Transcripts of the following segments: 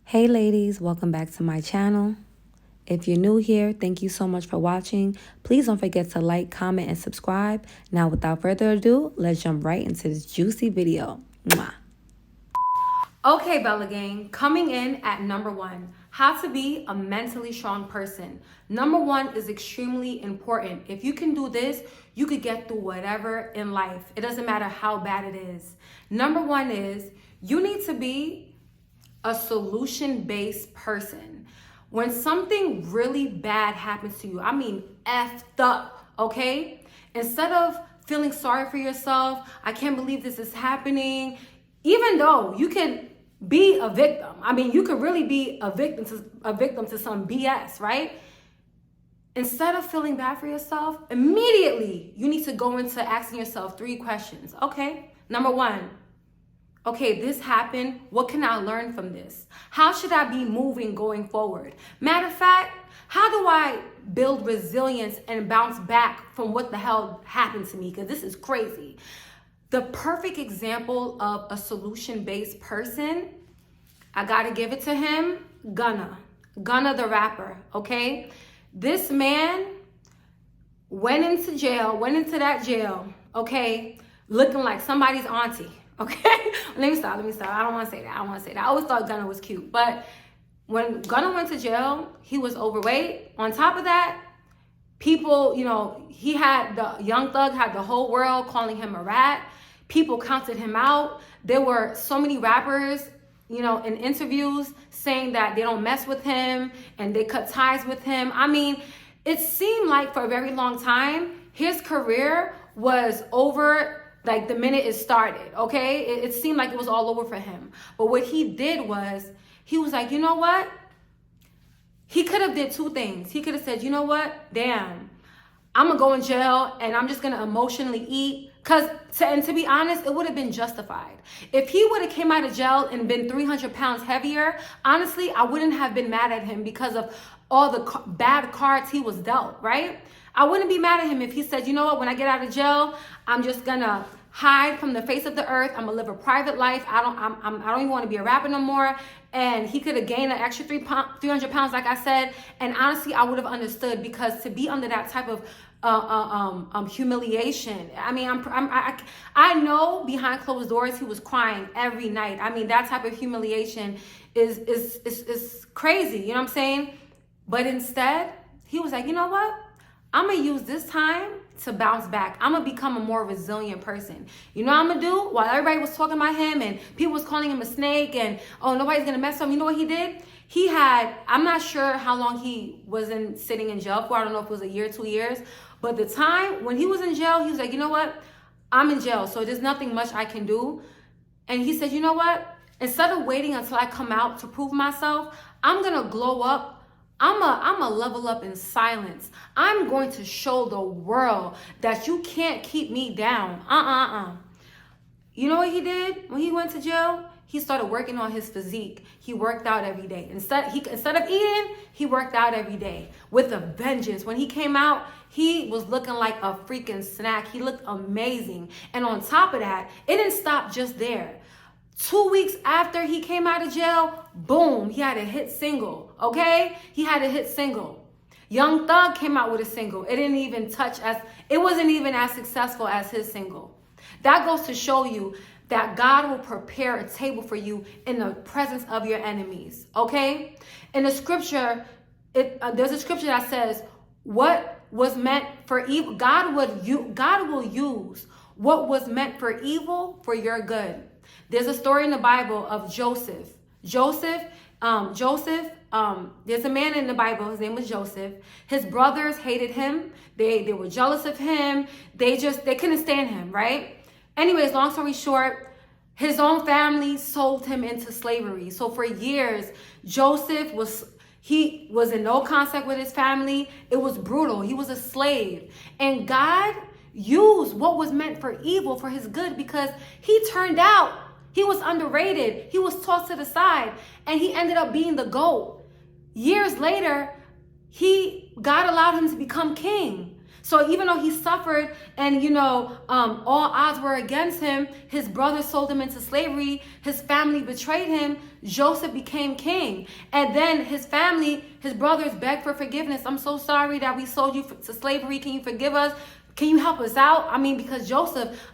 Hey ladies, welcome back to my channel. If you're new here, thank you so much for watching. Please don't forget to like, comment, and subscribe. Now without further ado, let's jump right into this juicy video. Mwah. Okay, Bella Gang, coming in at number 1, how to be a mentally strong person. Number 1 is extremely important. If you can do this, you could get through whatever in life. It doesn't matter how bad it is. Number 1 is you need to be a solution-based person. When something really bad happens to you, I mean effed up, okay? Instead of feeling sorry for yourself, I can't believe this is happening, even though you can be a victim. I mean, you could really be a victim to some BS, right? Instead of feeling bad for yourself, immediately you need to go into asking yourself 3 questions. Okay, number 1, okay, this happened. What can I learn from this? How should I be moving going forward? Matter of fact, how do I build resilience and bounce back from what the hell happened to me? Because this is crazy. The perfect example of a solution-based person, I gotta give it to him, Gunna the rapper, okay? This man went into that jail, okay, looking like somebody's auntie. Okay, let me stop. I don't want to say that. I always thought Gunna was cute. But when Gunna went to jail, he was overweight. On top of that, people, the Young Thug had the whole world calling him a rat. People counted him out. There were so many rappers, in interviews saying that they don't mess with him and they cut ties with him. I mean, it seemed like for a very long time, his career was over like the minute it started, okay? It seemed like it was all over for him. But what he did was, he was like, you know what? He could have did 2 things. He could have said, you know what? Damn, I'm gonna go in jail and I'm just gonna emotionally eat. And to be honest, it would have been justified. If he would have came out of jail and been 300 pounds heavier, honestly, I wouldn't have been mad at him because of all the bad cards he was dealt, right? I wouldn't be mad at him if he said, you know what, when I get out of jail, I'm just gonna hide from the face of the earth. I'm gonna live a private life. I don't even want to be a rapper no more. And he could have gained an extra 300 pounds, like I said. And honestly, I would have understood, because to be under that type of humiliation. I mean, I know behind closed doors he was crying every night. I mean, that type of humiliation is crazy. You know what I'm saying? But instead, he was like, you know what? I'm gonna use this time to bounce back. I'm gonna become a more resilient person. You know what I'm gonna do? While everybody was talking about him and people was calling him a snake and, oh, nobody's gonna mess with him, you know what he did? He had, I'm not sure how long he was sitting in jail for. I don't know if it was a year, 2 years. But the time when he was in jail, he was like, you know what? I'm in jail, so there's nothing much I can do. And he said, you know what? Instead of waiting until I come out to prove myself, I'm gonna glow up. I'm a level up in silence. I'm going to show the world that you can't keep me down. You know what he did when he went to jail? He started working on his physique. He worked out every day. Instead of eating, he worked out every day with a vengeance. When he came out, he was looking like a freaking snack. He looked amazing. And on top of that, it didn't stop just there. 2 weeks after he came out of jail, boom, he had a hit single, okay? He had a hit single. Young Thug came out with a single. It wasn't even as successful as his single. That goes to show you that God will prepare a table for you in the presence of your enemies, okay? In the scripture, there's a scripture that says, what was meant for evil, God will use what was meant for evil for your good. There's a story in the Bible of Joseph. There's a man in the Bible, his name was Joseph. His brothers hated him. They were jealous of him. They couldn't stand him, right? Anyways, long story short, his own family sold him into slavery. So for years, Joseph was in no contact with his family. It was brutal. He was a slave. And God used what was meant for evil for his good, because he turned out, he was underrated. He was tossed to the side, and he ended up being the GOAT. Years later, God allowed him to become king. So even though he suffered and, all odds were against him, his brothers sold him into slavery, his family betrayed him, Joseph became king. And then his family, his brothers begged for forgiveness. I'm so sorry that we sold you to slavery. Can you forgive us? Can you help us out? I mean, because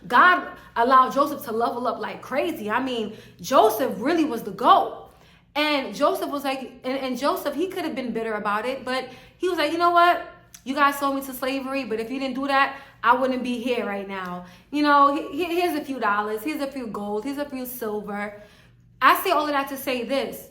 God allowed Joseph to level up like crazy. I mean, Joseph really was the GOAT. And Joseph was like, and Joseph, he could have been bitter about it, but he was like, you know what? You guys sold me to slavery, but if you didn't do that, I wouldn't be here right now. Here's a few dollars, here's a few gold, here's a few silver. I say all of that to say this,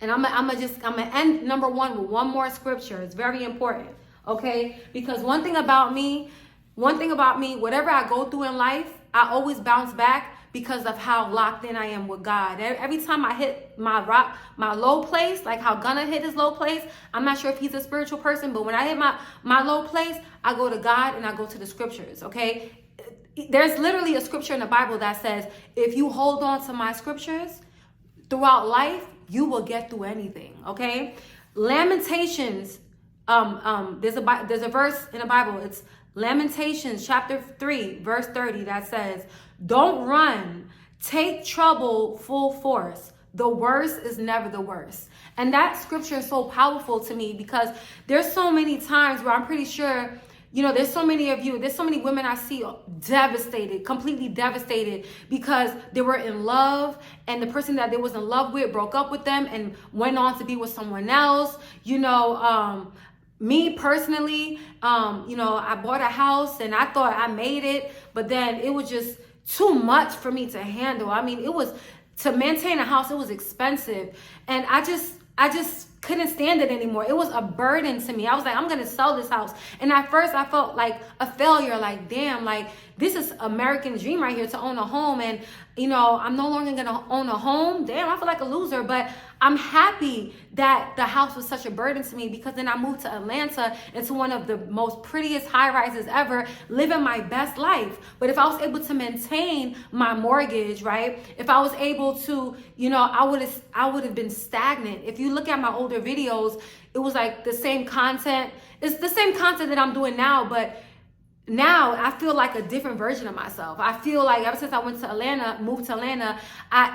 and I'm gonna end number one with one more scripture. It's very important, okay? Because one thing about me, whatever I go through in life, I always bounce back because of how locked in I am with God. Every time I hit my low place, like how Gunna hit his low place, I'm not sure if he's a spiritual person, but when I hit my low place, I go to God and I go to the scriptures, okay? There's literally a scripture in the Bible that says, if you hold on to my scriptures throughout life, you will get through anything, okay? Lamentations, there's a verse in the Bible. It's Lamentations chapter 3, verse 30 that says, don't run, take trouble full force. The worst is never the worst. And that scripture is so powerful to me because there's so many times where I'm pretty sure, there's so many women I see devastated, completely devastated because they were in love and the person that they was in love with broke up with them and went on to be with someone else. Me personally, I bought a house and I thought I made it, but then it was just too much for me to handle. I mean, to maintain a house, it was expensive. And I just couldn't stand it anymore. It was a burden to me. I was like, I'm going to sell this house. And at first I felt like a failure, like, damn, like this is American dream right here to own a home. And, I'm no longer going to own a home. Damn, I feel like a loser, but I'm happy that the house was such a burden to me because then I moved to Atlanta into one of the most prettiest high rises ever, living my best life. But if I was able to maintain my mortgage, right? If I was able to, I would have been stagnant. If you look at my older videos, it was like the same content. It's the same content that I'm doing now, but now I feel like a different version of myself. I feel like ever since I moved to Atlanta,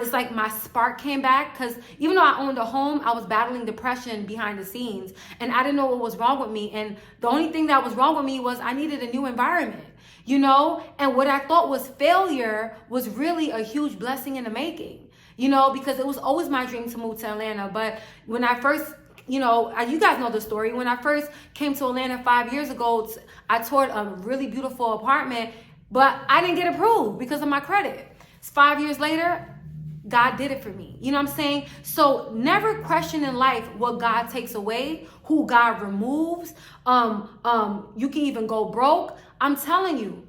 it's like my spark came back because even though I owned a home, I was battling depression behind the scenes and I didn't know what was wrong with me. And the only thing that was wrong with me was I needed a new environment, and what I thought was failure was really a huge blessing in the making, because it was always my dream to move to Atlanta. But when I first you guys know the story. When I first came to Atlanta 5 years ago, I toured a really beautiful apartment, but I didn't get approved because of my credit. 5 years later, God did it for me. You know what I'm saying? So never question in life what God takes away, who God removes. You can even go broke. I'm telling you.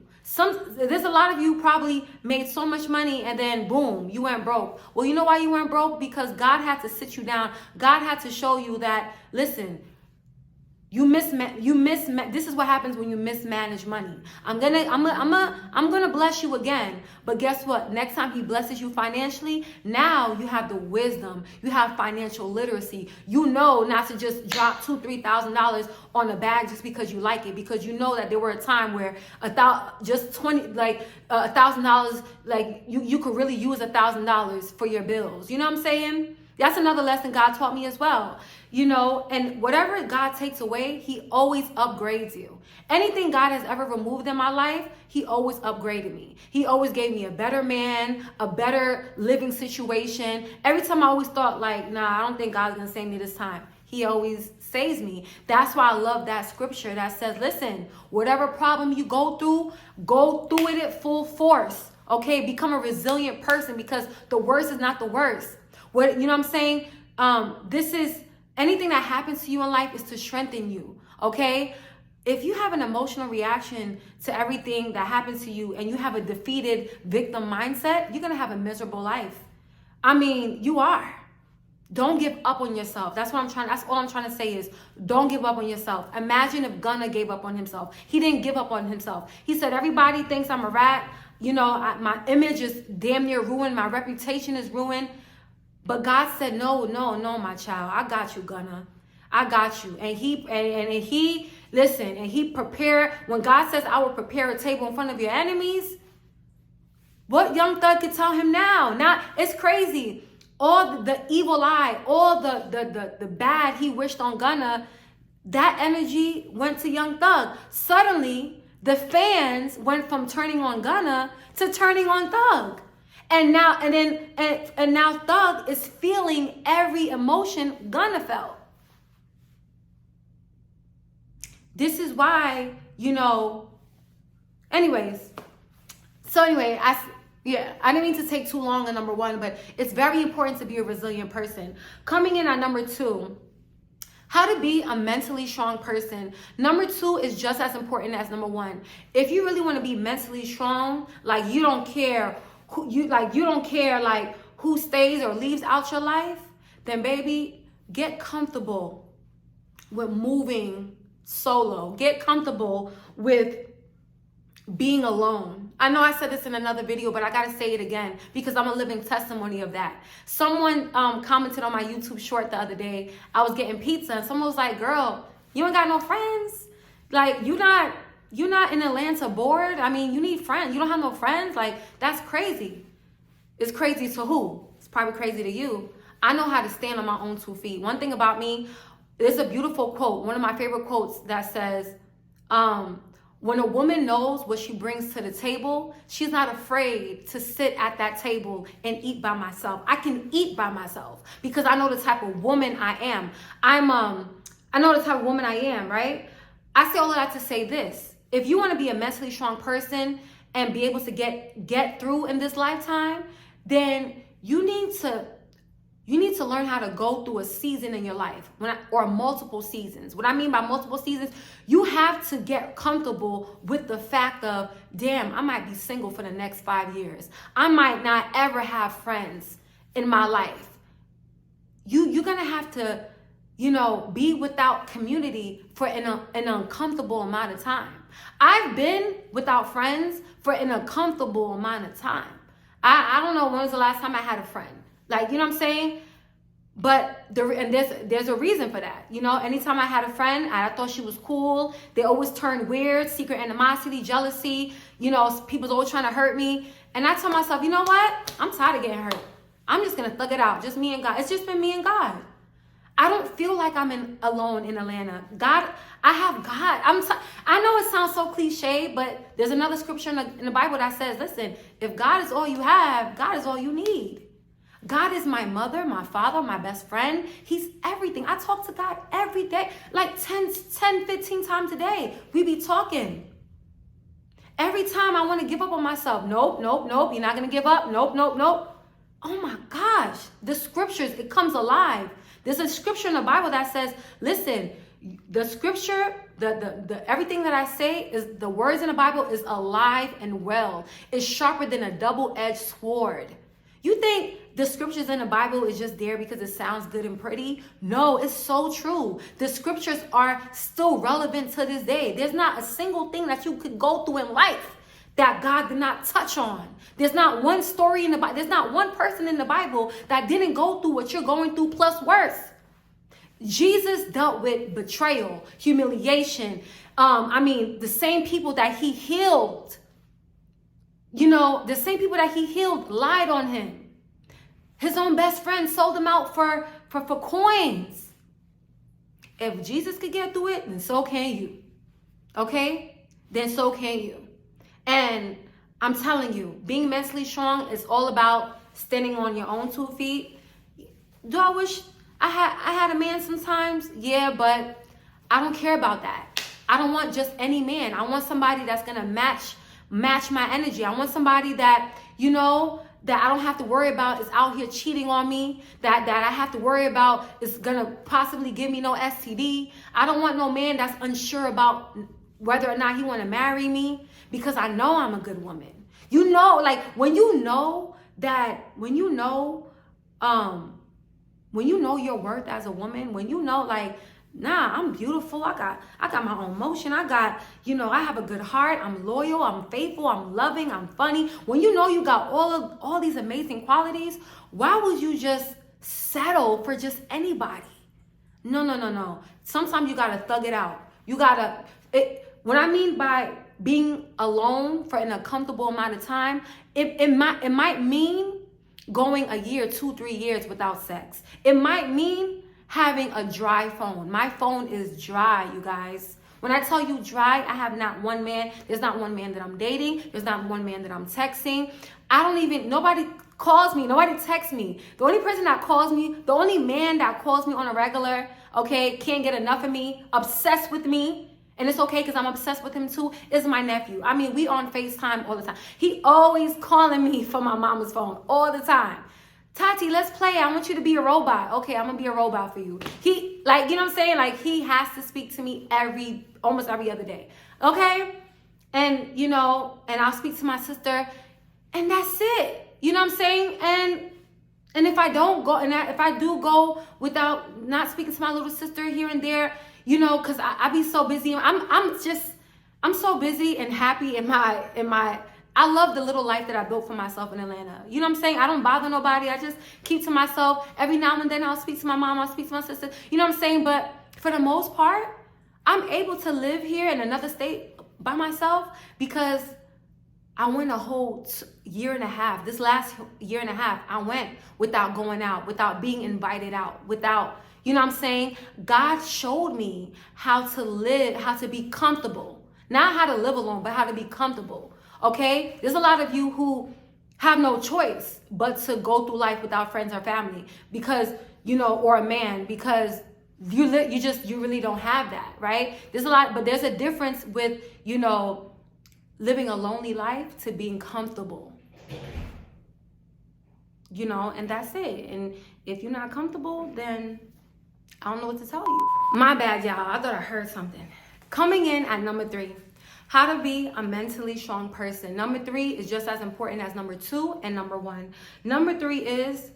There's a lot of you probably made so much money and then boom, you went broke. Well, you know why you went broke? Because God had to sit you down. God had to show you that, listen, this is what happens when you mismanage money. I'm gonna bless you again, but guess what? Next time he blesses you financially, now you have the wisdom, you have financial literacy. You know not to just drop $2,000-$3,000 on a bag just because you like it, because you know that there were a time where $1,000, like you could really use $1,000 for your bills. You know what I'm saying? That's another lesson God taught me as well. And whatever God takes away, he always upgrades you. Anything God has ever removed in my life, he always upgraded me. He always gave me a better man, a better living situation. Every time I always thought like, nah, I don't think God's going to save me this time. He always saves me. That's why I love that scripture that says, listen, whatever problem you go through it at full force. Okay, become a resilient person because the worst is not the worst. You know what I'm saying? Anything that happens to you in life is to strengthen you, okay? If you have an emotional reaction to everything that happens to you and you have a defeated victim mindset, you're going to have a miserable life. I mean, you are. Don't give up on yourself. That's all I'm trying to say is don't give up on yourself. Imagine if Gunna gave up on himself. He didn't give up on himself. He said, everybody thinks I'm a rat. My image is damn near ruined. My reputation is ruined. But God said, no, my child. I got you, Gunna. I got you. And he Listen, and he prepared, when God says, I will prepare a table in front of your enemies, what Young Thug could tell him now? Now, it's crazy. All the evil eye, all the bad he wished on Gunna, that energy went to Young Thug. Suddenly, the fans went from turning on Gunna to turning on Thug. And now Thug is feeling every emotion Gunna felt. This is why, anyways. So anyway, I didn't mean to take too long on number one, but it's very important to be a resilient person. Coming in at number two, how to be a mentally strong person. Number two is just as important as number one. If you really want to be mentally strong, like you don't care who stays or leaves out your life, then baby, get comfortable with moving solo. Get comfortable with being alone. I know I said this in another video, but I gotta say it again because I'm a living testimony of that. Someone commented on my YouTube short the other day. I was getting pizza and someone was like, girl, you ain't got no friends? Like, you're not in Atlanta bored? I mean, you need friends. You don't have no friends? Like, that's crazy. It's crazy to who? It's probably crazy to you. I know how to stand on my own 2 feet. One thing about me, there's a beautiful quote, one of my favorite quotes that says, when a woman knows what she brings to the table, she's not afraid to sit at that table and eat by myself. I can eat by myself because I know the type of woman I am. I know the type of woman I am, right? I say all of that to say this. If you want to be a mentally strong person and be able to get through in this lifetime, then you need to learn how to go through a season in your life, or multiple seasons. What I mean by multiple seasons, you have to get comfortable with the fact of, damn, I might be single for the next 5 years. I might not ever have friends in my life. You're gonna have to, be without community for an uncomfortable amount of time. I've been without friends for an uncomfortable amount of time. I don't know when was the last time I had a friend. Like, you know what I'm saying? But there's a reason for that. Anytime I had a friend, I thought she was cool. They always turned weird, secret animosity, jealousy. People's always trying to hurt me. And I told myself, you know what? I'm tired of getting hurt. I'm just going to thug it out. Just me and God. It's just been me and God. I don't feel like I'm alone in Atlanta. God, I have God. I know it sounds so cliche, but there's another scripture in the Bible that says, listen, if God is all you have, God is all you need. God is my mother, my father, my best friend. He's everything. I talk to God every day, like 10, 15 times a day. We be talking. Every time I want to give up on myself. Nope. You're not going to give up. Nope. Oh my gosh. The scriptures, it comes alive. There's a scripture in the Bible that says, listen, the scripture, the everything that I say is, the words in the Bible is alive and well. It's sharper than a double-edged sword. You think the scriptures in the Bible is just there because it sounds good and pretty? No, it's so true. The scriptures are still relevant to this day. There's not a single thing that you could go through in life that God did not touch on. There's not one story in the Bible. There's not one person in the Bible that didn't go through what you're going through plus worse. Jesus dealt with betrayal, humiliation. The same people that he healed, the same people that he healed lied on him. His own best friend sold him out for coins. If Jesus could get through it, then so can you. Okay? Then so can you. And I'm telling you, being mentally strong is all about standing on your own 2 feet. Do I wish I had a man sometimes? Yeah, but I don't care about that. I don't want just any man. I want somebody that's going to match my energy. I want somebody that, that I don't have to worry about is out here cheating on me, that I have to worry about is going to possibly give me no STD. I don't want no man that's unsure about whether or not he want to marry me, because I know I'm a good woman. When you know your worth as a woman, when I'm beautiful, I got my own motion, I have a good heart, I'm loyal, I'm faithful, I'm loving, I'm funny. When you know you got all these amazing qualities, why would you just settle for just anybody? No. Sometimes you gotta thug it out. What I mean by being alone for an uncomfortable amount of time, it might mean going a year, 2-3 years without sex. It might mean having a dry phone. My phone is dry, you guys. When I tell you dry, I have not one man. There's not one man that I'm dating. There's not one man that I'm texting. Nobody calls me. Nobody texts me. The only person that calls me, the only man that calls me on a regular, okay, can't get enough of me, obsessed with me, and it's okay because I'm obsessed with him too, is my nephew. I mean, we on FaceTime all the time. He always calling me from my mama's phone all the time. Tati, let's play. I want you to be a robot. Okay, I'm gonna be a robot for you. He, like, you know what I'm saying? Like, he has to speak to me almost every other day. Okay? And, you know, and I'll speak to my sister, and that's it. You know what I'm saying? And if I don't go, if I do go without not speaking to my little sister here and there, you know, because I be so busy. I'm so busy and happy in my I love the little life that I built for myself in Atlanta. You know what I'm saying? I don't bother nobody. I just keep to myself. Every now and then I'll speak to my mom. I'll speak to my sister. You know what I'm saying? But for the most part, I'm able to live here in another state by myself because I went a whole year and a half. This last year and a half, I went without going out, without being invited out, without, you know what I'm saying? God showed me how to live, how to be comfortable. Not how to live alone, but how to be comfortable. Okay? There's a lot of you who have no choice but to go through life without friends or family because, you know, or a man, because you really don't have that, right? There's a lot, but there's a difference with, you know, living a lonely life to being comfortable. You know, and that's it. And if you're not comfortable, then I don't know what to tell you. My bad, y'all. I thought I heard something. Coming in at number 3. How to be a mentally strong person. Number 3 is just as important as number 2 and number 1. Number 3 is,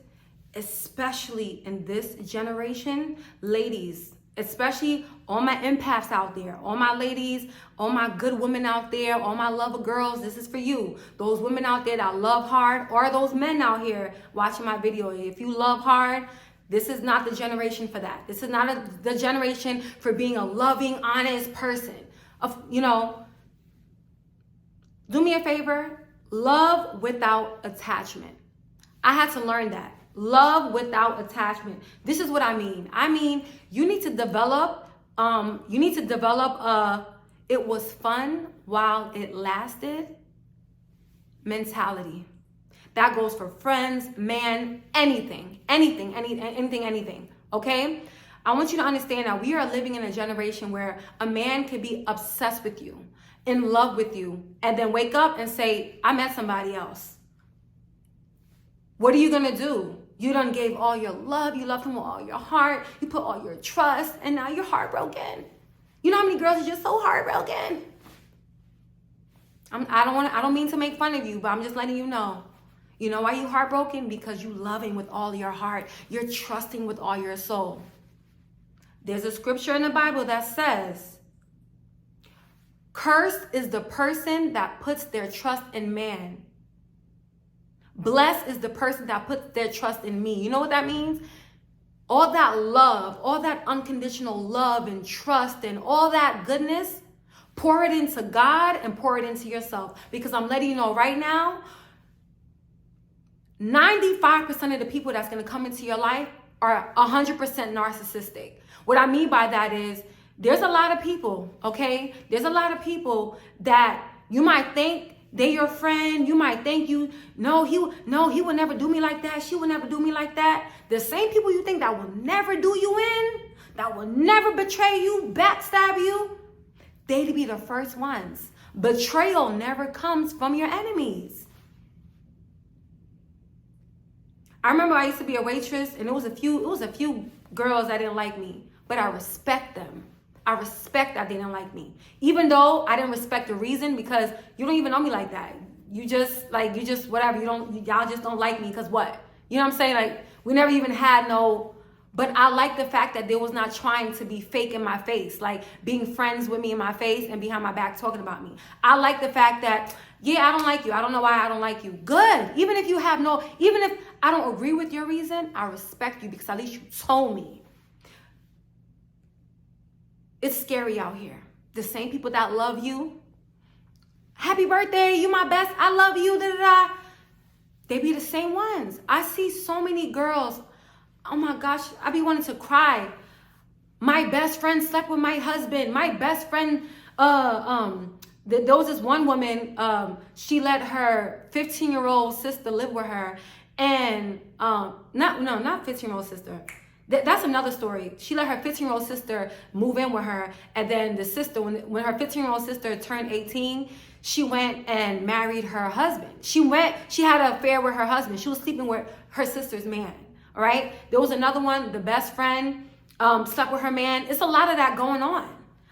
especially in this generation, ladies, especially all my empaths out there, all my ladies, all my good women out there, all my lover girls, this is for you. Those women out there that love hard, or those men out here watching my video. If you love hard, this is not the generation for that. This is not the generation for being a loving, honest person. You know, do me a favor, love without attachment. I had to learn that. Love without attachment. This is what I mean. I mean, you need to develop it was fun while it lasted mentality. That goes for friends, man, anything. Okay? I want you to understand that we are living in a generation where a man could be obsessed with you, in love with you, and then wake up and say, I met somebody else. What are you gonna do? You done gave all your love, you loved him with all your heart, you put all your trust, and now you're heartbroken. You know how many girls are just so heartbroken? I don't mean to make fun of you, but I'm just letting you know. You know why you heartbroken? Because you love him with all your heart. You're trusting with all your soul. There's a scripture in the Bible that says, cursed is the person that puts their trust in man. Blessed is the person that puts their trust in me. You know what that means? All that love, all that unconditional love and trust and all that goodness, pour it into God and pour it into yourself. Because I'm letting you know right now, 95% of the people that's going to come into your life are 100% narcissistic. What I mean by that is there's a lot of people, okay? There's a lot of people that you might think they're your friend. You might think he would never do me like that. She would never do me like that. The same people you think that will never do you in, that will never betray you, backstab you, they'd be the first ones. Betrayal never comes from your enemies. I remember I used to be a waitress, and it was a few girls that didn't like me, but I respect them. I respect that they didn't like me. Even though I didn't respect the reason, because you don't even know me like that. You just whatever. Y'all just don't like me because what? You know what I'm saying? Like, we never even had but I like the fact that they was not trying to be fake in my face, like being friends with me in my face and behind my back talking about me. I like the fact that, yeah, I don't like you. I don't know why I don't like you. Good. Even if I don't agree with your reason, I respect you because at least you told me. It's scary out here. the same people that love you, happy birthday, you my best, I love you, da da da, they be the same ones. I see so many girls, oh my gosh, I be wanting to cry. My best friend slept with my husband. My best friend, there was this one woman, she let her 15-year-old sister live with her, and not 15-year-old sister. That's another story. She let her 15-year-old sister move in with her, and then the sister, when her 15-year-old sister turned 18, she went and married her husband. She had an affair with her husband. She was sleeping with her sister's man. All right. There was another one, the best friend slept with her man. It's a lot of that going on.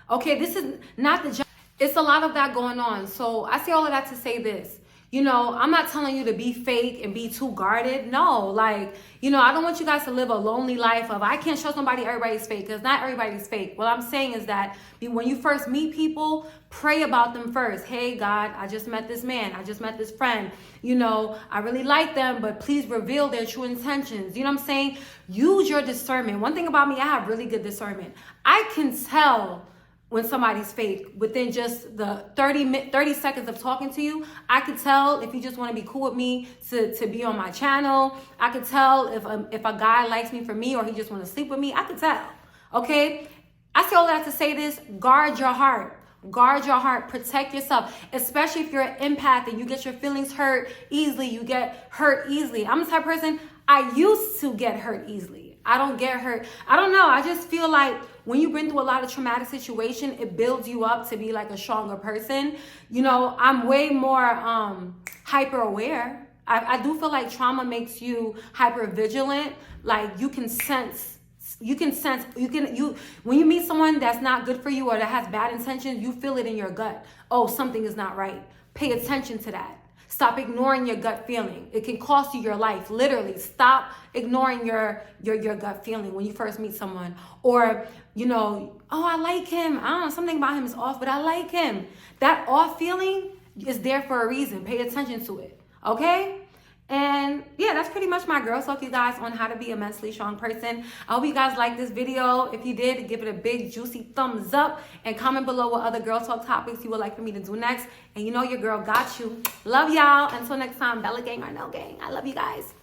Okay, this is not the job. It's a lot of that going on. So I say all of that to say this. You know, I'm not telling you to be fake and be too guarded. No, like, you know, I don't want you guys to live a lonely life of, I can't trust nobody, everybody's fake, because not everybody's fake. What I'm saying is that when you first meet people, pray about them first. Hey, God, I just met this man. I just met this friend. You know, I really like them, but please reveal their true intentions. You know what I'm saying? Use your discernment. One thing about me, I have really good discernment. I can tell when somebody's fake within just the 30 seconds of talking to you. I could tell if you just want to be cool with me to be on my channel. I could tell if a guy likes me for me or he just want to sleep with me. I could tell. Okay? I say all that to say this. Guard your heart. Guard your heart. Protect yourself. Especially if you're an empath and you get your feelings hurt easily. You get hurt easily. I'm the type of person, I used to get hurt easily. I don't get hurt. I don't know. I just feel like when you've been through a lot of traumatic situation, it builds you up to be like a stronger person. You know, I'm way more hyper aware. I do feel like trauma makes you hyper vigilant. Like you can sense, when you meet someone that's not good for you or that has bad intentions, you feel it in your gut. Oh, something is not right. Pay attention to that. Stop ignoring your gut feeling. It can cost you your life. Literally, stop ignoring your gut feeling when you first meet someone. Or, you know, oh, I like him. I don't know, something about him is off, but I like him. That off feeling is there for a reason. Pay attention to it. Okay? And yeah, that's pretty much my girl talk, you guys, on how to be a mentally strong person. I hope you guys liked this video. If you did, give it a big juicy thumbs up and comment below what other girl talk topics you would like for me to do next. And you know your girl got you. Love y'all. Until next time, Bella gang or no gang. I love you guys.